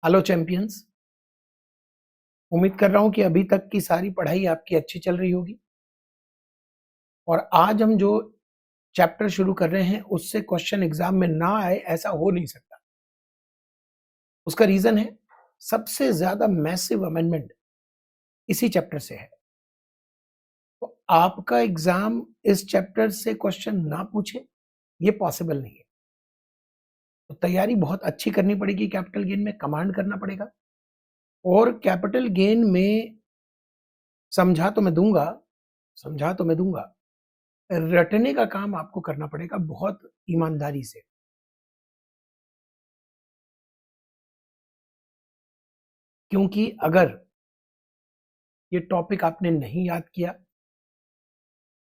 Hello champions. उम्मीद कर रहा हूं कि अभी तक की सारी पढ़ाई आपकी अच्छी चल रही होगी और आज हम जो चैप्टर शुरू कर रहे हैं उससे क्वेश्चन एग्जाम में ना आए ऐसा हो नहीं सकता। उसका रीजन है सबसे ज्यादा मैसिव अमेंडमेंट इसी चैप्टर से है। तो आपका एग्जाम इस चैप्टर से क्वेश्चन ना पूछे ये पॉसिबल नहीं है। तो तैयारी बहुत अच्छी करनी पड़ेगी। कैपिटल गेन में कमांड करना पड़ेगा और कैपिटल गेन में समझा तो मैं दूंगा, रटने का काम आपको करना पड़ेगा बहुत ईमानदारी से। क्योंकि अगर ये टॉपिक आपने नहीं याद किया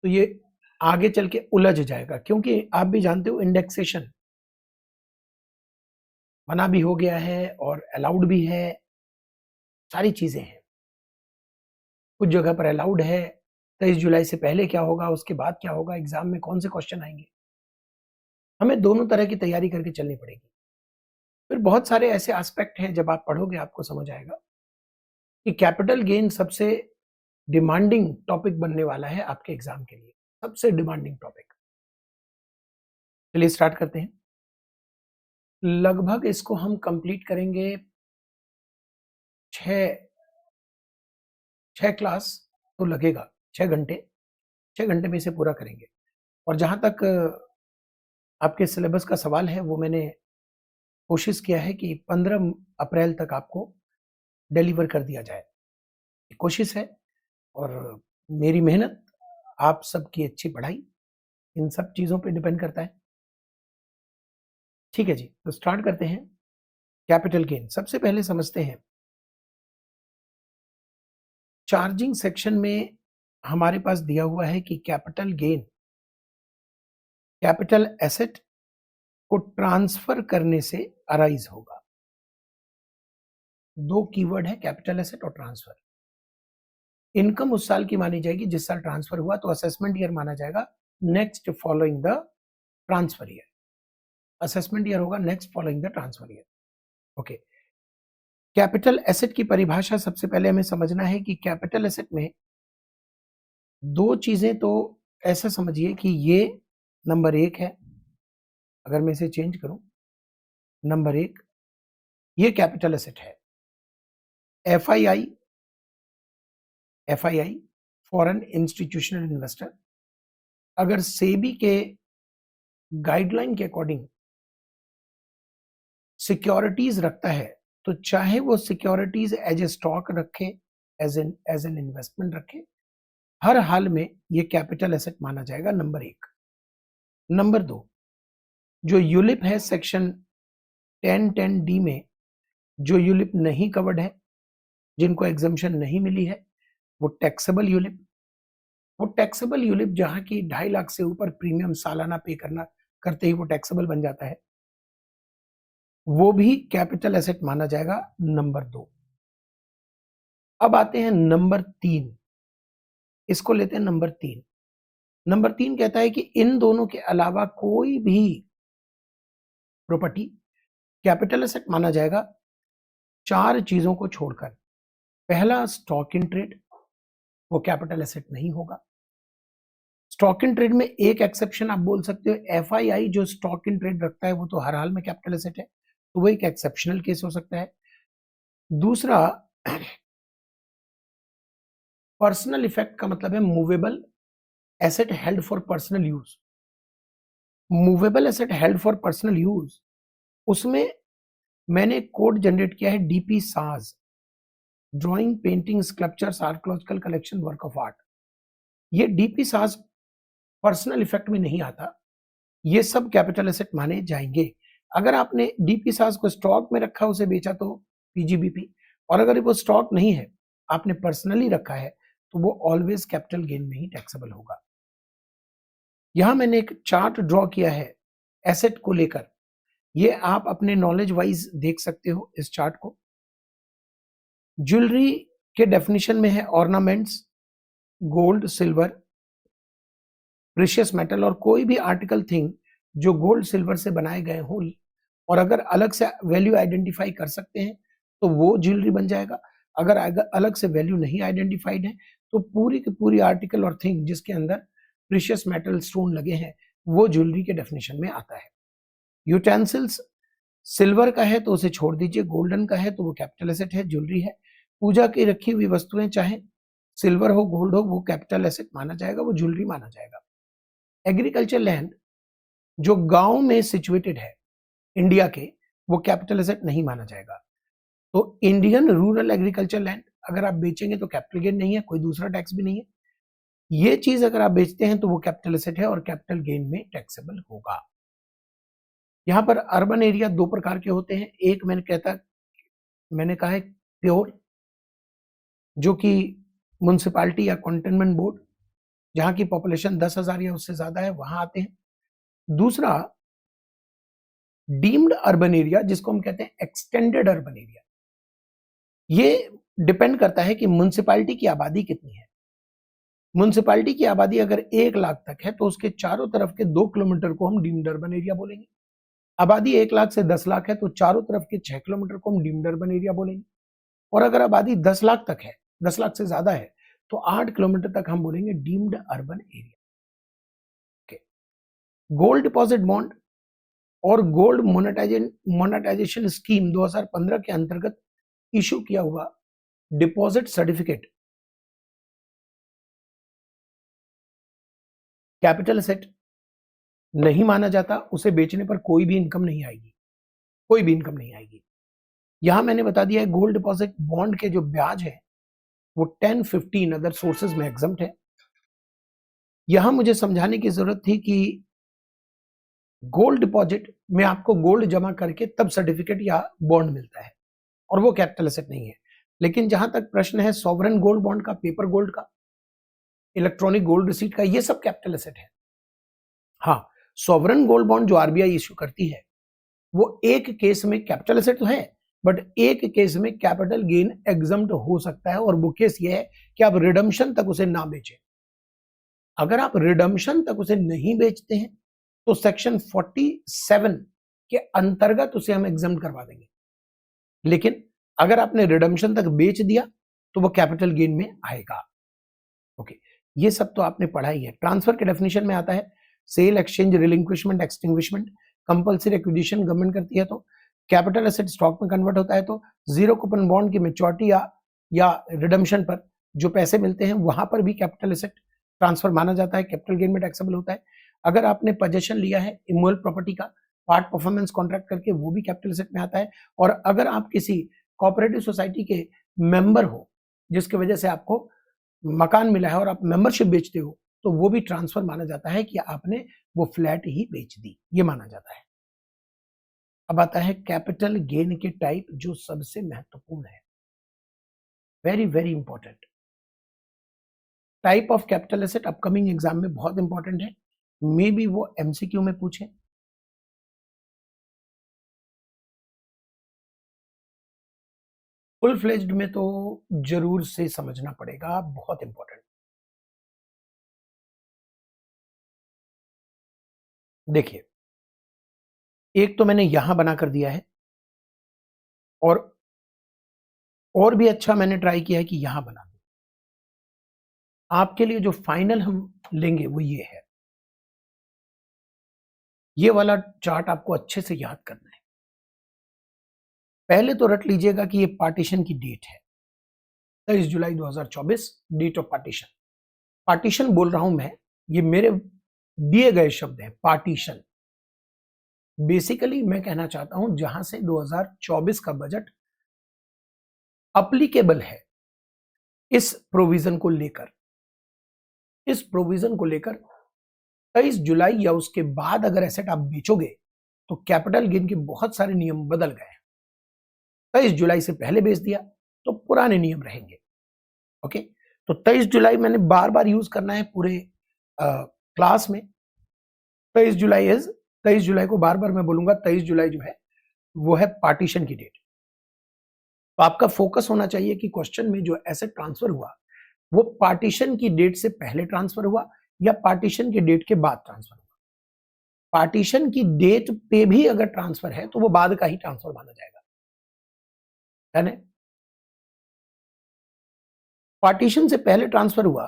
तो ये आगे चल के उलझ जाएगा। क्योंकि आप भी जानते हो इंडेक्सेशन मना भी हो गया है और अलाउड भी है, सारी चीजें हैं। कुछ जगह पर अलाउड है। 23 जुलाई से पहले क्या होगा, उसके बाद क्या होगा, एग्जाम में कौन से क्वेश्चन आएंगे, हमें दोनों तरह की तैयारी करके चलनी पड़ेगी। फिर बहुत सारे ऐसे एस्पेक्ट हैं, जब आप पढ़ोगे आपको समझ आएगा कि कैपिटल गेन सबसे डिमांडिंग टॉपिक बनने वाला है आपके एग्जाम के लिए, सबसे डिमांडिंग टॉपिक। चलिए स्टार्ट करते हैं। लगभग इसको हम कंप्लीट करेंगे 6 क्लास तो लगेगा, 6 घंटे। 6 घंटे में इसे पूरा करेंगे। और जहां तक आपके सिलेबस का सवाल है वो मैंने कोशिश किया है कि 15 अप्रैल तक आपको डिलीवर कर दिया जाए। कोशिश है और मेरी मेहनत, आप सबकी अच्छी पढ़ाई, इन सब चीजों पे डिपेंड करता है। ठीक है जी, तो स्टार्ट करते हैं। कैपिटल गेन सबसे पहले समझते हैं। चार्जिंग सेक्शन में हमारे पास दिया हुआ है कि कैपिटल गेन कैपिटल एसेट को ट्रांसफर करने से अराइज होगा। दो कीवर्ड है, कैपिटल एसेट और ट्रांसफर। इनकम उस साल की मानी जाएगी जिस साल ट्रांसफर हुआ, तो असेसमेंट ईयर माना जाएगा next following the transfer year. Assessment year होगा next following the transfer year. Okay, capital asset की परिभाषा सबसे पहले हमें समझना है कि कैपिटल एसेट में दो चीजें, तो ऐसा समझिए कि ये नंबर 1 है। अगर मैं इसे चेंज करूं, नंबर 1 ये कैपिटल एसेट है। एफआईआई फॉरेन इंस्टीट्यूशनल इन्वेस्टर अगर सेबी के गाइडलाइन के अकॉर्डिंग सिक्योरिटीज रखता है, तो चाहे वो सिक्योरिटीज एज ए स्टॉक रखे, एज एन इन्वेस्टमेंट रखे, हर हाल में ये कैपिटल एसेट माना जाएगा। नंबर 1। नंबर 2, जो यूलिप है सेक्शन 1010D में, जो यूलिप नहीं कवर्ड है, जिनको एग्जम्पशन नहीं मिली है, वो टैक्सेबल यूलिप। वो टैक्सेबल यूलिप जहां की 2.5 लाख से ऊपर प्रीमियम सालाना पे करना करते ही वो टैक्सेबल बन जाता है, वो भी कैपिटल एसेट माना जाएगा। नंबर 2। अब आते हैं नंबर 3। इसको लेते हैं नंबर 3। नंबर 3 कहता है कि इन दोनों के अलावा कोई भी प्रॉपर्टी कैपिटल एसेट माना जाएगा 4 चीजों को छोड़कर। पहला, स्टॉक इन ट्रेड, वो कैपिटल एसेट नहीं होगा। स्टॉक इन ट्रेड में एक एक्सेप्शन आप बोल सकते हो, एफआईआई जो स्टॉक इन ट्रेड रखता है वो तो हर हाल में कैपिटल एसेट है, तो वो एक एक्सेप्शनल केस हो सकता है। दूसरा, पर्सनल इफेक्ट का मतलब है movable asset held for personal use. Movable asset held for personal use, उसमें मैंने कोड जनरेट किया है डीपी साज, drawing, painting, sculptures, archaeological collection, work of art. ये डीपी साज पर्सनल इफेक्ट में नहीं आता, ये सब कैपिटल एसेट माने जाएंगे। अगर आपने डीपी साज को स्टॉक में रखा, उसे बेचा तो पीजीबीपी, और अगर वो स्टॉक नहीं है, आपने पर्सनली रखा है, तो वो ऑलवेज कैपिटल गेन में ही टैक्सेबल होगा। यहां मैंने एक चार्ट ड्रॉ किया है एसेट को लेकर, ये आप अपने नॉलेज वाइज देख सकते हो इस चार्ट को। ज्वेलरी के डेफिनेशन में है ornaments, gold, silver, precious metal और कोई भी आर्टिकल थिंग जो गोल्ड सिल्वर से बनाए गए हों, और अगर अलग से वैल्यू आइडेंटिफाई कर सकते हैं तो वो ज्वेलरी बन जाएगा। अगर अलग से वैल्यू नहीं आइडेंटिफाइड है तो पूरी की पूरी आर्टिकल और थिंग जिसके अंदर प्रीशियस मेटल स्टोन लगे हैं वो ज्वेलरी के डेफिनेशन में आता है। यूटेंसिल्स सिल्वर का है तो उसे छोड़ दीजिए, गोल्डन का है तो वो कैपिटल एसेट है, ज्वेलरी है। पूजा की रखी हुई वस्तुएं चाहे सिल्वर हो गोल्ड हो वो कैपिटल एसेट माना जाएगा, वो ज्वेलरी माना जाएगा। एग्रीकल्चर लैंड जो गांव में सिचुएटेड है इंडिया के वो कैपिटल एसेट नहीं माना जाएगा। तो इंडियन रूरल एग्रीकल्चर लैंड अगर आप बेचेंगे तो कैपिटल गेन नहीं है, कोई दूसरा टैक्स भी नहीं है। ये चीज अगर आप बेचते हैं तो वो कैपिटल एसेट है और कैपिटल गेन में टैक्सेबल होगा। यहां पर अर्बन एरिया दो प्रकार के होते हैं, एक मैंने कहा है प्योर जो कि म्युनिसिपालिटी या कंटेनमेंट बोर्ड जहां की पॉपुलेशन 10,000 या उससे ज्यादा है वहां आते हैं। दूसरा डीम्ड अर्बन एरिया जिसको हम कहते हैं एक्सटेंडेड अर्बन एरिया। ये डिपेंड करता है कि म्युनिसिपालिटी की आबादी कितनी है। म्युनिसिपालिटी की आबादी अगर 1 लाख तक है तो उसके चारों तरफ के 2 किलोमीटर को हम डीम्ड अर्बन एरिया बोलेंगे। आबादी 1 लाख से 10 लाख है तो चारों तरफ के 6 किलोमीटर को हम डीम्ड अर्बन एरिया बोलेंगे। और अगर आबादी 10 लाख तक है, 10 लाख से ज्यादा है तो 8 किलोमीटर तक हम बोलेंगे deemed urban area. Gold deposit bond और गोल्ड मोनेटाइजेशन स्कीम 2015 के अंतर्गत इशू किया हुआ डिपॉजिट सर्टिफिकेट कैपिटल एसेट नहीं माना जाता, उसे बेचने पर कोई भी इनकम नहीं आएगी, कोई भी इनकम नहीं आएगी। यहां मैंने बता दिया है गोल्ड डिपॉजिट बॉन्ड के जो ब्याज है वो 10-15 अदर सोर्सेज में एग्जम्प्ट है। यहां मुझे समझाने की जरूरत थी कि गोल्ड डिपॉजिट में आपको गोल्ड जमा करके तब सर्टिफिकेट या बॉन्ड मिलता है और वो कैपिटल एसेट नहीं है। लेकिन जहां तक प्रश्न है सॉवरेन गोल्ड बॉन्ड का, पेपर गोल्ड का, इलेक्ट्रॉनिक गोल्ड रिसीट का, ये सब कैपिटल एसेट है। हाँ, सॉवरेन गोल्ड बॉन्ड जो आरबीआई इश्यू करती है वो एक केस में कैपिटल एसेट तो है बट एक केस में कैपिटल गेन एग्जम्प्ट हो सकता है और वो केस ये है कि आप रिडम्पशन तक उसे ना बेचें। अगर आप रिडम्पशन तक उसे नहीं बेचते हैं तो सेक्शन 47 के अंतर्गत उसे हम एग्जम्प्ट करवा देंगे। लेकिन अगर आपने रिडम्पशन तक बेच दिया तो वो कैपिटल गेन में आएगा। ओके, ये सब तो आपने पढ़ा ही है। ट्रांसफर के डेफिनेशन में आता है sale, exchange, relinquishment, extinguishment, compulsory acquisition government करती है तो कैपिटल एसेट स्टॉक में कन्वर्ट होता है तो जीरो कूपन बॉन्ड की मैच्योरिटी या रिडम्पशन पर जो पैसे मिलते हैं वहां पर भी कैपिटल एसेट ट्रांसफर माना जाता है, कैपिटल गेन में टैक्सेबल होता है। अगर आपने पोजेशन लिया है इमोल प्रॉपर्टी का पार्ट परफॉर्मेंस कॉन्ट्रैक्ट करके वो भी कैपिटल एसेट में आता है। और अगर आप किसी कोऑपरेटिव सोसाइटी के मेंबर हो जिसकी वजह से आपको मकान मिला है और आप मेंबरशिप बेचते हो तो वो भी ट्रांसफर माना जाता है कि आपने वो फ्लैट ही बेच दी, ये माना जाता है। अब आता है कैपिटल गेन के टाइप जो सबसे महत्वपूर्ण है, very very important. Type of capital asset upcoming exam में बहुत इंपॉर्टेंट है, मे बी वो एमसीक्यू में पूछे। फुल फ्लेज्ड में तो जरूर से समझना पड़ेगा, बहुत इंपॉर्टेंट। देखिए, एक तो मैंने यहां बना कर दिया है और भी अच्छा मैंने ट्राई किया है कि यहां बना दूं। आपके लिए जो फाइनल हम लेंगे वो ये है। ये वाला चार्ट आपको अच्छे से याद करना है। पहले तो रट लीजिएगा कि ये पार्टीशन की डेट है 23 जुलाई 2024, डेट ऑफ पार्टीशन। पार्टीशन बोल रहा हूं मैं, ये मेरे दिए गए शब्द हैं, पार्टीशन। बेसिकली मैं कहना चाहता हूं जहां से 2024 का बजट अप्लीकेबल है इस प्रोविजन को लेकर, इस प्रोविजन को लेकर 23 जुलाई या उसके बाद अगर एसेट आप बेचोगे तो कैपिटल गेन के बहुत सारे नियम बदल गए हैं। 23 जुलाई से पहले बेच दिया तो पुराने नियम रहेंगे। ओके, तो 23 जुलाई मैंने बार बार यूज करना है पूरे क्लास में। 23 जुलाई को बार बार मैं बोलूंगा। 23 जुलाई जो है वो है पार्टीशन की डेट। तो आपका फोकस होना चाहिए कि क्वेश्चन में जो एसेट ट्रांसफर हुआ वो पार्टीशन की डेट से पहले ट्रांसफर हुआ या पार्टीशन की डेट के बाद ट्रांसफर हुआ। पार्टीशन की डेट पे भी अगर ट्रांसफर है तो वो बाद का ही ट्रांसफर माना जाएगा। यानी पार्टीशन से पहले ट्रांसफर हुआ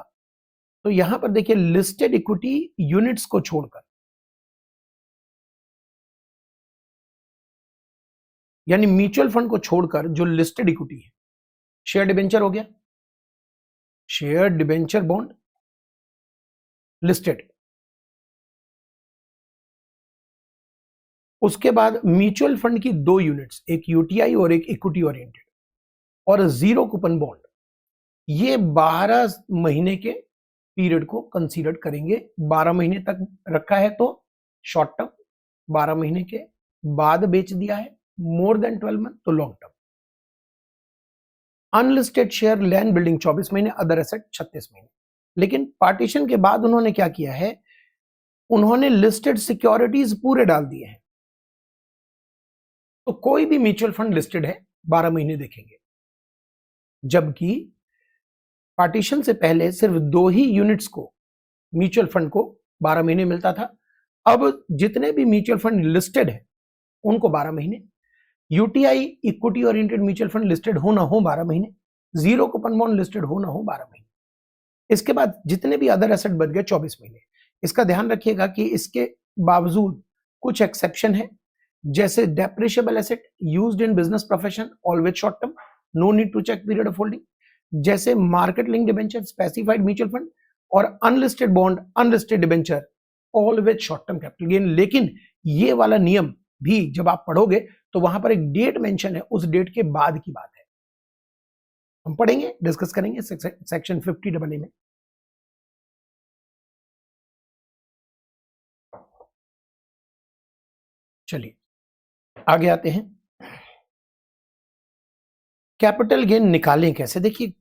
तो यहां पर देखिए लिस्टेड इक्विटी यूनिट्स को छोड़कर, यानी म्यूचुअल फंड को छोड़कर जो लिस्टेड इक्विटी है, शेयर डिबेंचर हो गया, शेयर डिबेंचर बॉन्ड लिस्टेड, उसके बाद म्यूचुअल फंड की दो यूनिट्स, एक यूटीआई और एक इक्विटी ओरिएंटेड, और जीरो कूपन बॉन्ड, ये 12 महीने के पीरियड को कंसीडर करेंगे। 12 महीने तक रखा है तो शॉर्ट टर्म, 12 महीने के बाद बेच दिया है मोर देन 12 मंथ तो long term. Unlisted share land building 24 महीने, अदर एसेट 36 महीने। लेकिन पार्टीशन के बाद उन्होंने क्या किया है, उन्होंने लिस्टेड सिक्योरिटीज पूरे डाल दिए हैं। तो कोई भी म्यूचुअल फंड लिस्टेड है 12 महीने देखेंगे, जबकि पार्टीशन से पहले सिर्फ दो ही यूनिट्स को म्यूचुअल फंड को 12 महीने मिलता था। अब जितने भी म्यूचुअल फंड लिस्टेड है उनको 12 महीने, UTI equity oriented mutual fund listed हो ना हो 12 महीने, जीरो कूपन बॉन्ड लिस्टेड हो ना हो 12 महीने। इसके बाद जितने भी अदर एसेट बच गए 24 महीने। इसका ध्यान रखिएगा कि इसके बावजूद कुछ एक्सेप्शन है, जैसे depreciable asset used in business profession always short term, no need to check period of holding, जैसे market link debenture, specified mutual fund और unlisted bond, unlisted debenture always short term capital gain. लेकिन ये वाला नियम भी जब आप पढ़ोगे तो वहां पर एक डेट मेंशन है, उस डेट के बाद की बात है, हम पढ़ेंगे, डिस्कस करेंगे सेक्शन 50AA में। चलिए आगे आते हैं, कैपिटल गेन निकालें कैसे। देखिए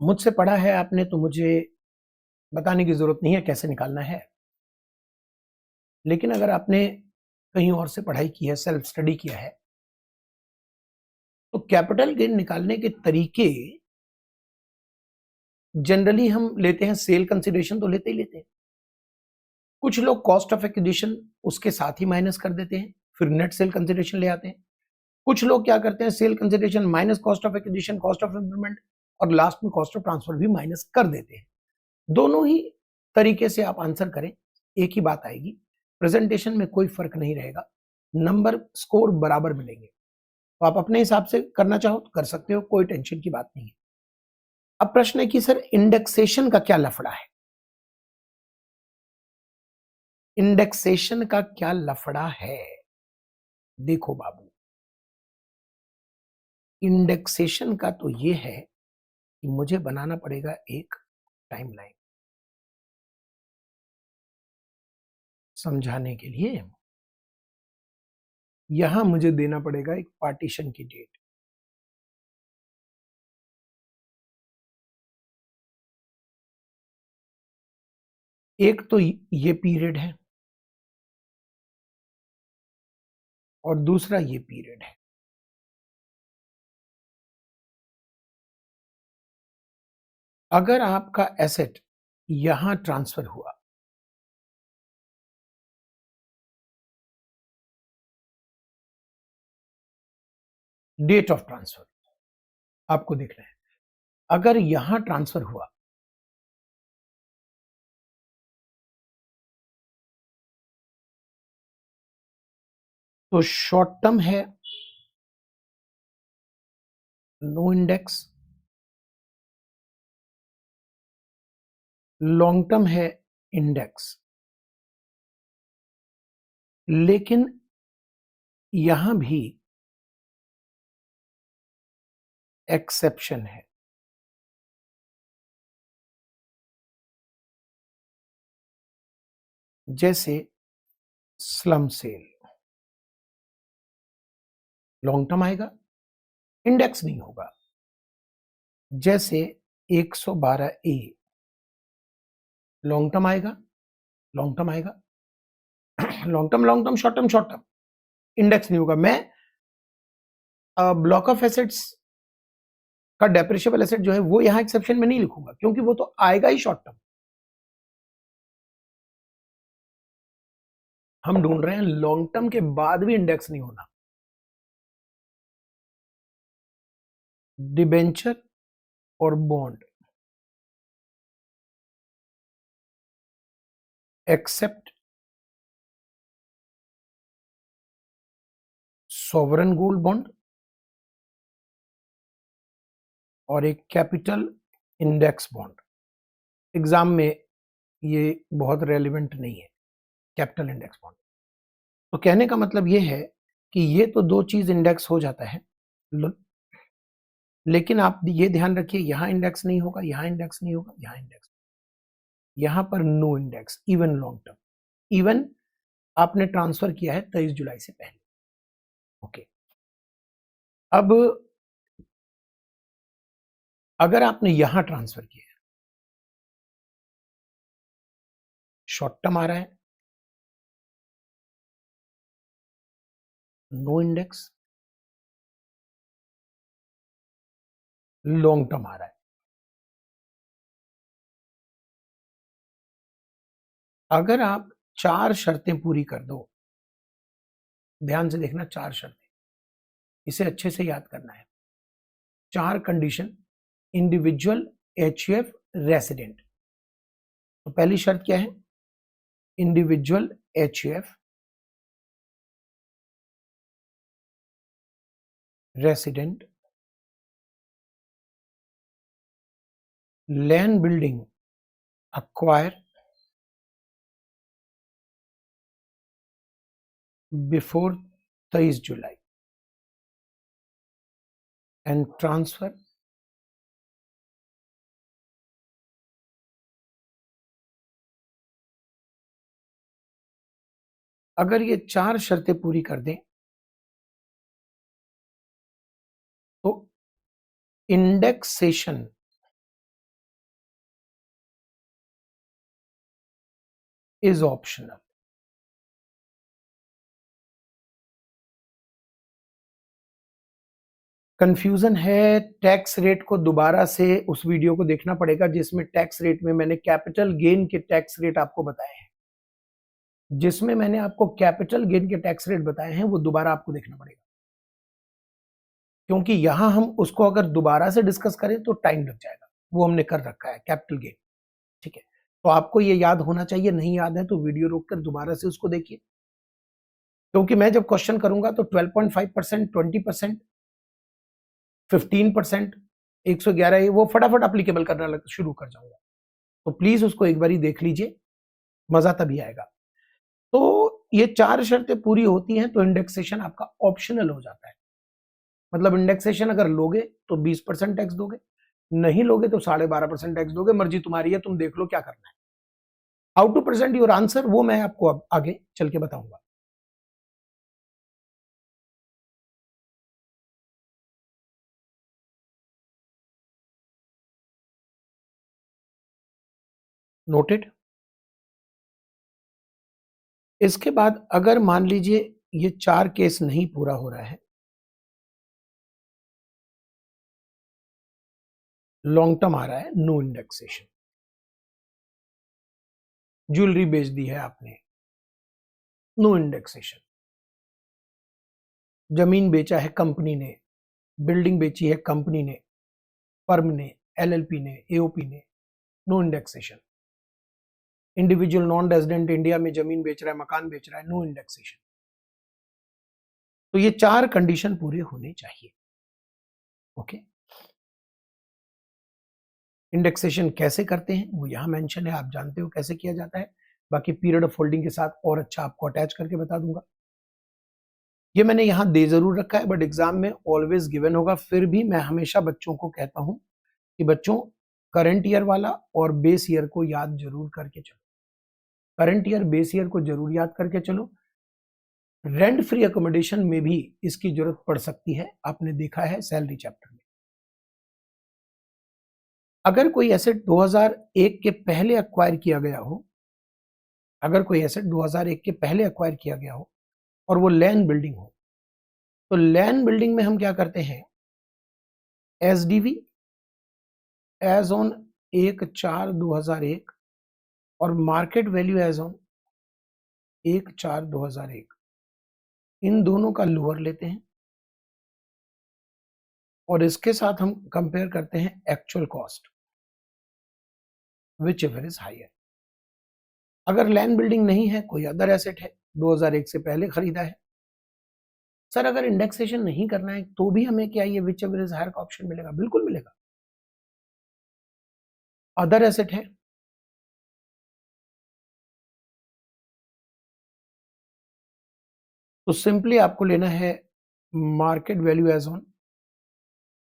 मुझसे पढ़ा है आपने तो मुझे बताने की जरूरत नहीं है कैसे निकालना है, लेकिन अगर आपने कहीं और से पढ़ाई की है, सेल्फ स्टडी किया है, तो कैपिटल गेन निकालने के तरीके जनरली हम लेते हैं, सेल कंसिडरेशन तो लेते ही लेते हैं, कुछ लोग कॉस्ट ऑफ एक्विजिशन उसके साथ ही माइनस कर देते हैं, फिर नेट सेल कंसिडरेशन ले आते हैं। कुछ लोग क्या करते हैं, sale consideration minus cost of acquisition, cost of implement और लास्ट में कॉस्ट ऑफ ट्रांसफर भी माइनस कर देते हैं। दोनों ही तरीके से आप आंसर करें, एक ही बात आएगी, प्रेजेंटेशन में कोई फर्क नहीं रहेगा, नंबर स्कोर बराबर मिलेंगे। तो आप अपने हिसाब से करना चाहो तो कर सकते हो, कोई टेंशन की बात नहीं है। अब प्रश्न है कि सर इंडेक्सेशन का क्या लफड़ा है, इंडेक्सेशन का क्या लफड़ा है। देखो बाबू, इंडेक्सेशन का तो ये है कि मुझे बनाना पड़ेगा एक टाइमलाइन समझाने के लिए। यहां मुझे देना पड़ेगा एक पार्टीशन की डेट, एक तो ये पीरियड है और दूसरा ये पीरियड है। अगर आपका एसेट यहां ट्रांसफर हुआ, डेट ऑफ ट्रांसफर आपको देखना है, अगर यहां ट्रांसफर हुआ तो शॉर्ट टर्म है नो इंडेक्स, लॉन्ग टर्म है इंडेक्स। लेकिन यहां भी एक्सेप्शन है, जैसे स्लम सेल लॉन्ग टर्म आएगा, इंडेक्स नहीं होगा। जैसे 112A लॉन्ग टर्म आएगा, लॉन्ग टर्म आएगा, long term, short term, index नहीं होगा। मैं ब्लॉक ऑफ एसेट्स का डेप्रिशिएबल एसेट जो है वो यहां एक्सेप्शन में नहीं लिखूंगा, क्योंकि वो तो आएगा ही शॉर्ट टर्म। हम ढूंढ रहे हैं लॉन्ग टर्म के बाद भी इंडेक्स नहीं होना। डिबेंचर और bond except sovereign gold bond और एक कैपिटल इंडेक्स बॉन्ड। एग्जाम में ये बहुत रेलिवेंट नहीं है कैपिटल इंडेक्स बॉन्ड। तो कहने का मतलब ये है कि ये तो दो चीज इंडेक्स हो जाता है, लेकिन आप ये ध्यान रखिए यहां इंडेक्स नहीं होगा, यहां इंडेक्स नहीं होगा, यहां इंडेक्स, यहां पर no index even long term, even आपने ट्रांसफर किया है 23 जुलाई से पहले। ओके, अब अगर आपने यहां ट्रांसफर किया है, शॉर्ट टर्म आ रहा है, नो इंडेक्स, लॉन्ग टर्म आ रहा है। अगर आप 4 शर्तें पूरी कर दो, ध्यान से देखना 4 शर्तें, इसे अच्छे से याद करना है। 4 कंडीशन, इंडिविजुअल एचयूएफ रेसिडेंट। तो पहली शर्त क्या है? Individual HUF resident, land building acquire before 23 July and transfer अगर ये 4 शर्तें पूरी कर दें तो इंडेक्सेशन इज ऑप्शनल। कंफ्यूजन है, टैक्स रेट को दोबारा से उस वीडियो को देखना पड़ेगा जिसमें टैक्स रेट में मैंने कैपिटल गेन के टैक्स रेट आपको बताए हैं, जिसमें मैंने आपको कैपिटल गेन के टैक्स रेट बताए हैं वो दोबारा आपको देखना पड़ेगा, क्योंकि यहां हम उसको अगर दोबारा से डिस्कस करें तो टाइम लग जाएगा। वो हमने कर रखा है कैपिटल गेन, ठीक है। तो आपको ये याद होना चाहिए, नहीं याद है तो वीडियो रोककर दोबारा से उसको देखिए, क्योंकि मैं जब क्वेश्चन करूंगा तो 12.5%, 20%, 15%, 111 वो फटाफट अप्लीकेबल करना शुरू कर जाऊंगा। तो प्लीज उसको एक बारी देख लीजिए, मजा तभी आएगा। तो ये 4 शर्तें पूरी होती हैं तो इंडेक्सेशन आपका ऑप्शनल हो जाता है। मतलब इंडेक्सेशन अगर लोगे तो 20% टैक्स दोगे, नहीं लोगे तो 12.5% टैक्स दोगे, मर्जी तुम्हारी है, तुम देख लो क्या करना है। How to present your answer वो मैं आपको अब आगे चल के बताऊंगा। नोटेड। इसके बाद अगर मान लीजिए ये 4 केस नहीं पूरा हो रहा है, लॉन्ग टर्म आ रहा है, नो इंडेक्सेशन, ज्वेलरी बेच दी है आपने, नो इंडेक्सेशन, जमीन बेचा है कंपनी ने, बिल्डिंग बेची है कंपनी ने, फर्म ने, एलएलपी ने, एओपी ने, no indexation. Individual non resident India में जमीन बेच रहा है, मकान बेच रहा है, नो इंडेक्सेशन। तो ये 4 कंडीशन पूरे होने चाहिए। ओके, इंडेक्सेशन कैसे करते हैं वो यहां मेंशन है, आप जानते हो कैसे किया जाता है। बाकी पीरियड ऑफ होल्डिंग के साथ और अच्छा आपको अटैच करके बता दूंगा। ये मैंने यहां दे जरूर रखा है बट एग्जाम में ऑलवेज गिवन होगा। फिर भी मैं हमेशा बच्चों को कहता हूं कि बच्चों करंट ईयर वाला और बेस ईयर को याद जरूर करके चलो, करंट ईयर बेस ईयर को जरूर याद करके चलो। रेंट फ्री अकोमोडेशन में भी इसकी जरूरत पड़ सकती है, आपने देखा है सैलरी चैप्टर में। अगर कोई एसेट 2001 के पहले एक्वायर किया गया हो, अगर कोई एसेट 2001 के पहले एक्वायर किया गया हो और वो लैंड बिल्डिंग हो, तो लैंड बिल्डिंग में हम क्या करते हैं, एसडीवी एज ऑन 1/4/2001 और मार्केट वैल्यू एज ऑन 1/4/2001, इन दोनों का लोअर लेते हैं और इसके साथ हम कंपेयर करते हैं actual cost, whichever is higher. अगर लैंड बिल्डिंग नहीं है, कोई अदर एसेट है, 2001 से पहले खरीदा है, सर अगर इंडेक्सेशन नहीं करना है तो भी हमें क्या ये विच एवर इज हायर का ऑप्शन मिलेगा? बिल्कुल मिलेगा। अदर एसेट है, तो सिंपली आपको लेना है मार्केट वैल्यू एज ऑन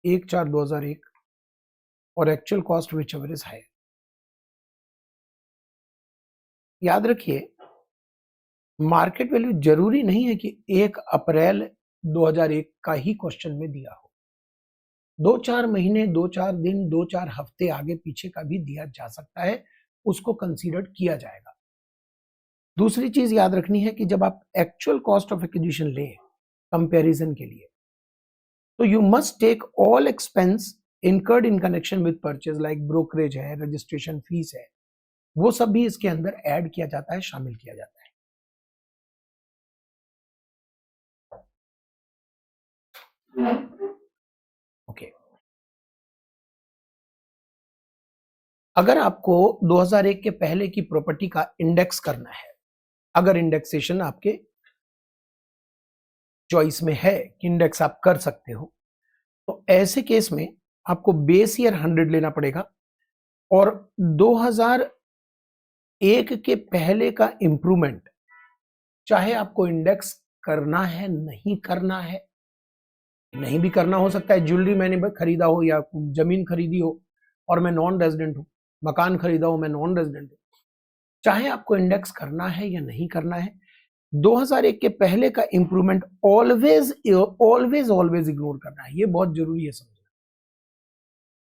1/4/2001 और actual cost whichever is higher. याद रखिए, मार्केट वैल्यू जरूरी नहीं है कि 1 अप्रैल 2001 का ही क्वेश्चन में दिया हो। 2-4 महीने, 2-4 दिन, 2-4 हफ्ते आगे पीछे का भी दिया जा सकता है, उसको कंसीडर किया जाएगा। दूसरी चीज याद रखनी है कि जब आप एक्चुअल कॉस्ट ऑफ एक्विजिशन लें कंपैरिजन के लिए, तो you must take all expense incurred in connection with purchase, like brokerage है, रजिस्ट्रेशन फीस है, वो सब भी इसके अंदर ऐड किया जाता है, शामिल किया जाता है। ओके, अगर आपको 2001 के पहले की प्रॉपर्टी का इंडेक्स करना है, अगर इंडेक्सेशन आपके चॉइस में है कि इंडेक्स आप कर सकते हो, तो ऐसे केस में आपको बेस ईयर 100 लेना पड़ेगा और 2001 के पहले का इंप्रूवमेंट, चाहे आपको इंडेक्स करना है, नहीं करना है, नहीं भी करना हो सकता है। ज्वेलरी मैंने खरीदा हो या जमीन खरीदी हो और मैं नॉन रेजिडेंट हूं, मकान खरीदा हो, मैं नॉन रेजिडेंट हूं, चाहे आपको इंडेक्स करना है या नहीं करना है, 2001 के पहले का improvement always always always ignore करना है। ये बहुत जरूरी है समझना।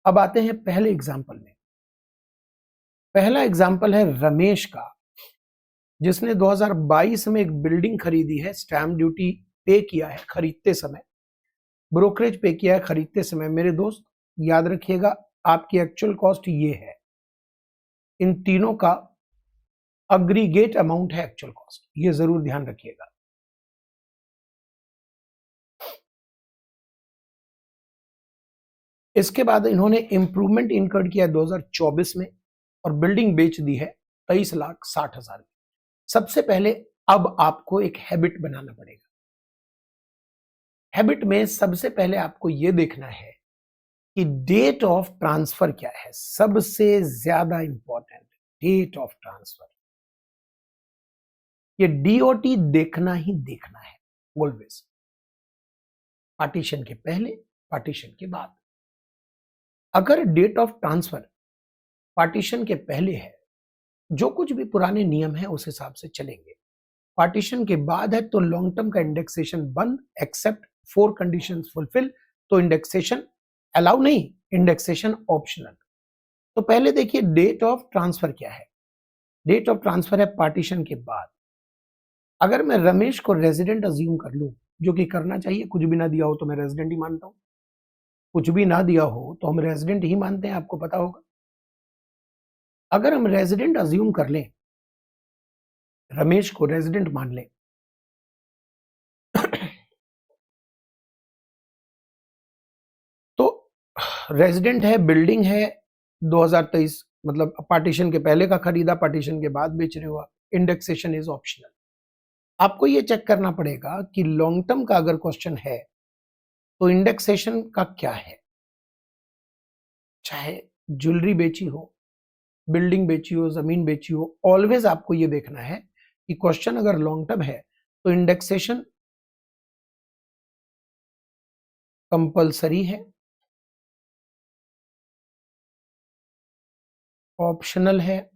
अब आते हैं पहले एग्जाम्पल में। पहला एग्जाम्पल है रमेश का, जिसने 2022 में एक बिल्डिंग खरीदी है, स्टैम्प ड्यूटी पे किया है खरीदते समय, ब्रोकरेज पे किया है खरीदते समय। मेरे दोस्त याद रखिएगा, आपकी एक्चुअल कॉस्ट ये है, इन तीनों का अग्रीगेट अमाउंट है एक्चुअल कॉस्ट, ये जरूर ध्यान रखिएगा। इसके बाद इन्होंने इंप्रूवमेंट इनकर्ड किया 2024 में और बिल्डिंग बेच दी है 23,60,000 में। सबसे पहले अब आपको एक हैबिट बनाना पड़ेगा। हैबिट में सबसे पहले आपको यह देखना है कि डेट ऑफ ट्रांसफर क्या है। सबसे ज्यादा इंपॉर्टेंट, डेट ऑफ ट्रांसफर। ये डीओटी देखना ही देखना है ऑलवेज, पार्टीशन के पहले, पार्टीशन के बाद। अगर डेट ऑफ ट्रांसफर पार्टीशन के पहले है, जो कुछ भी पुराने नियम है उस हिसाब से चलेंगे। पार्टीशन के बाद है तो लॉन्ग टर्म का इंडेक्सेशन बंद, एक्सेप्ट 4 कंडीशंस फुलफिल, तो इंडेक्सेशन अलाउ नहीं, इंडेक्सेशन ऑप्शनल। तो पहले देखिए डेट ऑफ ट्रांसफर क्या है। डेट ऑफ ट्रांसफर है पार्टीशन के बाद। अगर मैं रमेश को रेजिडेंट अज्यूम कर लूं, जो कि करना चाहिए, कुछ भी ना दिया हो तो मैं रेजिडेंट ही मानता हूं, कुछ भी ना दिया हो तो हम रेजिडेंट ही मानते हैं, आपको पता होगा। अगर हम रेजिडेंट अज्यूम कर लें, रमेश को रेजिडेंट मान लें, तो रेजिडेंट है, बिल्डिंग है, 2023 मतलब पार्टीशन के पहले का खरीदा, पार्टीशन के बाद बेच रहे हो, इंडेक्सेशन इज ऑप्शनल। आपको ये चेक करना पड़ेगा कि लॉन्ग टर्म का अगर क्वेश्चन है तो इंडेक्सेशन का क्या है। चाहे ज्वेलरी बेची हो, बिल्डिंग बेची हो, जमीन बेची हो, ऑलवेज आपको ये देखना है कि क्वेश्चन अगर लॉन्ग टर्म है तो इंडेक्सेशन कंपलसरी है, ऑप्शनल है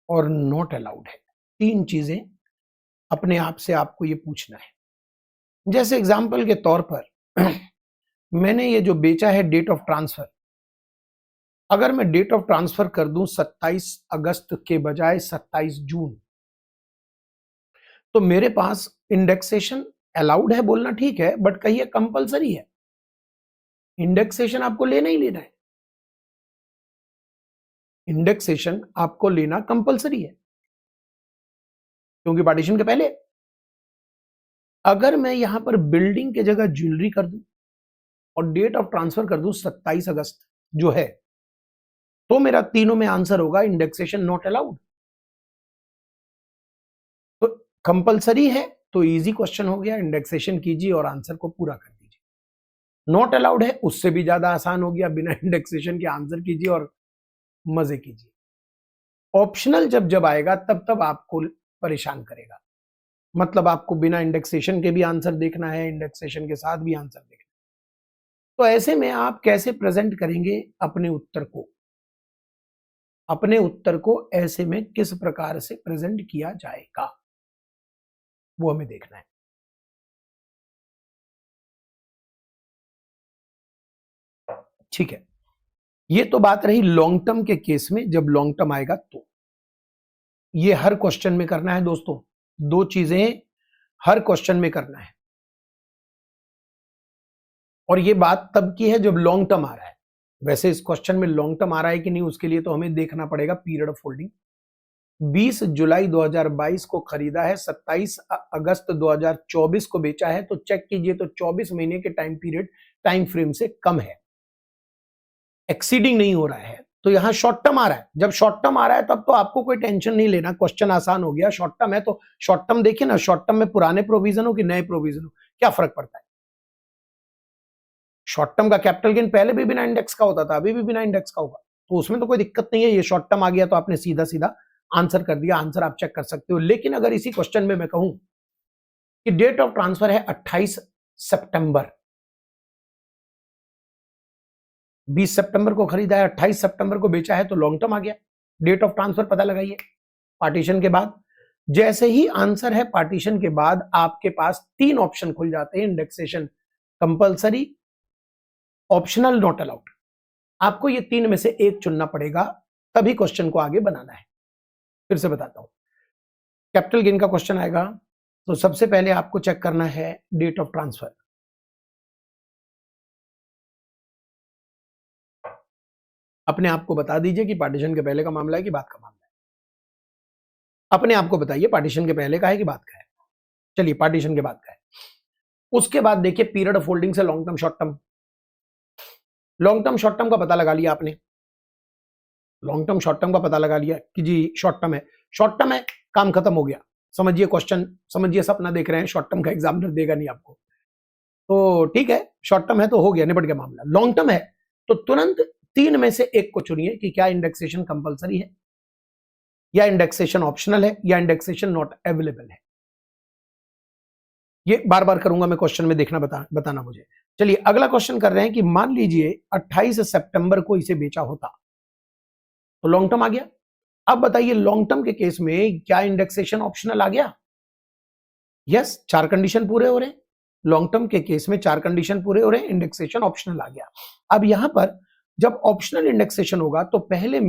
और नॉट अलाउड है। 3 चीजें अपने आप से आपको ये पूछना है। जैसे एग्जांपल के तौर पर मैंने ये जो बेचा है डेट ऑफ ट्रांसफर, अगर मैं डेट ऑफ ट्रांसफर कर दूं 27 अगस्त के बजाय 27 जून, तो मेरे पास इंडेक्सेशन अलाउड है बोलना ठीक है, बट कहिए कंपलसरी है। इंडेक्सेशन आपको लेना ही लेना है, इंडेक्सेशन आपको लेना कंपलसरी है, क्योंकि पार्टीशन के पहले। अगर मैं यहां पर बिल्डिंग के जगह ज्वेलरी कर दूं और डेट ऑफ ट्रांसफर कर दूं 27 अगस्त जो है, तो मेरा तीनों में आंसर होगा इंडेक्सेशन नॉट अलाउड। तो कंपलसरी है तो इजी क्वेश्चन हो गया, इंडेक्सेशन कीजिए और आंसर को पूरा कर दीजिए। नॉट अलाउड है उससे भी ज्यादा आसान हो गया, बिना इंडेक्सेशन के आंसर कीजिए और मजे कीजिए। ऑप्शनल जब जब आएगा तब तब आपको परेशान करेगा, मतलब आपको बिना इंडेक्सेशन के भी आंसर देखना है, इंडेक्सेशन के साथ भी आंसर देखना है। तो ऐसे में आप कैसे प्रेजेंट करेंगे अपने उत्तर को, अपने उत्तर को ऐसे में किस प्रकार से प्रेजेंट किया जाएगा वो हमें देखना है। ठीक है, ये तो बात रही लॉन्ग टर्म के केस में, जब लॉन्ग टर्म आएगा तो ये हर क्वेश्चन में करना है दोस्तों, दो चीजें हर क्वेश्चन में करना है। और ये बात तब की है जब लॉन्ग टर्म आ रहा है। वैसे इस क्वेश्चन में लॉन्ग टर्म आ रहा है कि नहीं उसके लिए तो हमें देखना पड़ेगा पीरियड ऑफ होल्डिंग। 20 जुलाई 2022 को खरीदा है, 27 अगस्त 2024 को बेचा है, तो चेक कीजिए तो 24 महीने के टाइम पीरियड टाइम फ्रेम से कम है, एक्सीडिंग नहीं हो रहा है। तो यहां शॉर्ट टर्म आ रहा है, जब शॉर्ट टर्म आ रहा है तब तो आपको कोई टेंशन नहीं लेना, क्वेश्चन आसान हो गया। शॉर्ट टर्म है तो शॉर्ट टर्म देखिए ना, शॉर्ट टर्म में पुराने प्रोविजन हो कि नए प्रोविजन हो, क्या फर्क पड़ता है। शॉर्ट टर्म का कैपिटल गेन पहले भी बिना इंडेक्स का होता था, अभी भी बिना इंडेक्स का होगा, तो उसमें तो कोई दिक्कत नहीं है। ये शॉर्ट टर्म आ गया तो आपने सीधा सीधा आंसर कर दिया, आंसर आप चेक कर सकते हो। लेकिन अगर इसी क्वेश्चन में मैं कहूं कि डेट ऑफ ट्रांसफर है 28 सितंबर, 20 सितंबर को खरीदा है, 28 सितंबर को बेचा है, तो लॉन्ग टर्म आ गया। डेट ऑफ ट्रांसफर पता लगाइए पार्टीशन के बाद। जैसे ही आंसर है पार्टीशन के बाद, आपके पास तीन ऑप्शन खुल जाते हैं, indexation compulsory, optional, not allowed. आपको ये तीन में से एक चुनना पड़ेगा, तभी क्वेश्चन को आगे बनाना है। फिर से बताता हूं, कैपिटल गेन का क्वेश्चन आएगा तो सबसे पहले आपको चेक करना है डेट ऑफ ट्रांसफर। अपने आप को बता दीजिए कि पार्टीशन के पहले का मामला है कि बाद का मामला है। अपने आप को बताइए पार्टीशन के पहले का है कि बाद का है। चलिए पार्टीशन के बाद का है। उसके बाद देखिए पीरियड ऑफ होल्डिंग से long term, short term. Long term short term का पता लगा लिया आपने, लॉन्ग टर्म शॉर्ट टर्म का पता लगा लिया कि जी शॉर्ट टर्म है, शॉर्ट टर्म है, काम खत्म हो गया। समझिए क्वेश्चन, समझिए सपना देख रहे हैं, शॉर्ट टर्म का एग्जामिनर देगा नहीं आपको, तो ठीक है, शॉर्ट टर्म है तो हो गया, निपट गया मामला। लॉन्ग टर्म है तो तुरंत तीन में से एक को चुनिए कि क्या इंडेक्सेशन कंपलसरी है, या इंडेक्सेशन ऑप्शनल है, या इंडेक्सेशन नॉट अवेलेबल है। ये बार बार करूंगा मैं क्वेश्चन में, देखना बताना मुझे। चलिए अगला क्वेश्चन कर रहे हैं कि मान लीजिए 28 सितंबर को इसे बेचा होता तो लॉन्ग टर्म आ गया। अब बताइए लॉन्ग टर्म के केस में क्या इंडेक्सेशन ऑप्शनल आ गया? यस, चार कंडीशन पूरे हो रहे हैं। लॉन्ग टर्म के केस में चार कंडीशन पूरे हो रहे हैं, इंडेक्सेशन ऑप्शनल आ गया। अब यहां पर जब ऑप्शनल इंडेक्सेशन होगा तो पहले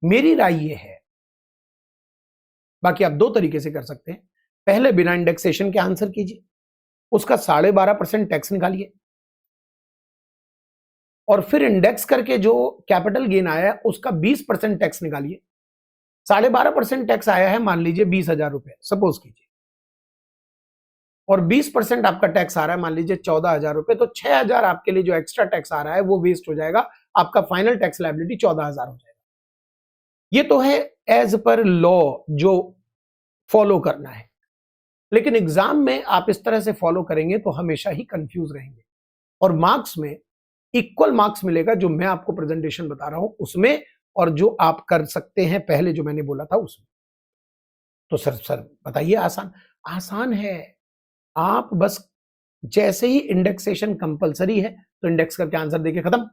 मेरी राय ये है, बाकी आप दो तरीके से कर सकते हैं। पहले बिना इंडेक्सेशन के आंसर कीजिए, उसका 12.5% टैक्स निकालिए, और फिर इंडेक्स करके जो कैपिटल गेन आया है उसका 20% टैक्स निकालिए। 12.5% टैक्स आया है, मान लीजिए 20,000 रुपए सपोज कीजिए, और 20% आपका टैक्स आ रहा है मान लीजिए 14,000 रुपए, तो 6,000 आपके लिए जो एक्स्ट्रा टैक्स आ रहा है वो वेस्ट हो जाएगा, आपका फाइनल टैक्स लायबिलिटी 14,000 हो जाएगा। ये तो है एज पर लॉ जो फॉलो करना है, लेकिन एग्जाम में आप इस तरह से फॉलो करेंगे तो हमेशा ही कंफ्यूज रहेंगे, और मार्क्स में इक्वल मार्क्स मिलेगा जो मैं आपको प्रेजेंटेशन बता रहा हूं उसमें, और जो आप कर सकते हैं पहले जो मैंने बोला था उसमें। तो सर बताइए, आसान है। आप बस जैसे ही इंडेक्सेशन कंपलसरी है तो इंडेक्स करके आंसर देके खत्म,